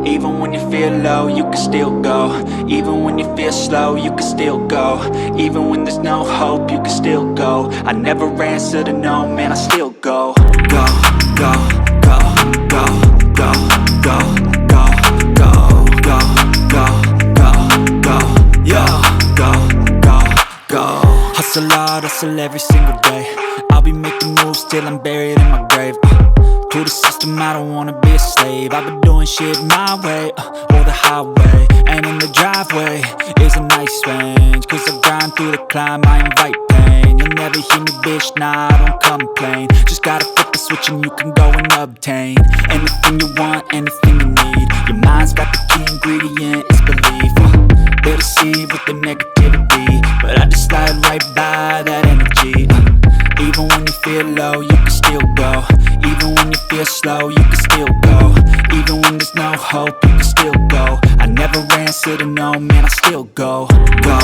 Even when you feel low, you can still go. Even when you feel slow, you can still go. Even when there's no hope, you can still go. I never answer to no, man, I still go. Go, go, go, go, go, go, go, go, go, go, go, go, yo, go, go, go. Hustle hard, hustle every single day. I'll be making moves till I'm buried in my grave. To the system, I don't wanna be a slave. I've been doing shit my way, or the highway. And in the driveway is a nice range, cause I grind through the climb, I invite pain. You'll never hear me, bitch, nah, I don't complain. Just gotta flip the switch and you can go and obtain anything you want, anything you need. Your mind's got the key ingredient, it's belief. They deceive with the negativity, but I just slide right by that energy. Even when you feel low, you can still go. Even when you feel slow, you can still go. Even when there's no hope, you can still go. I never answer to no, man, I still go. Go,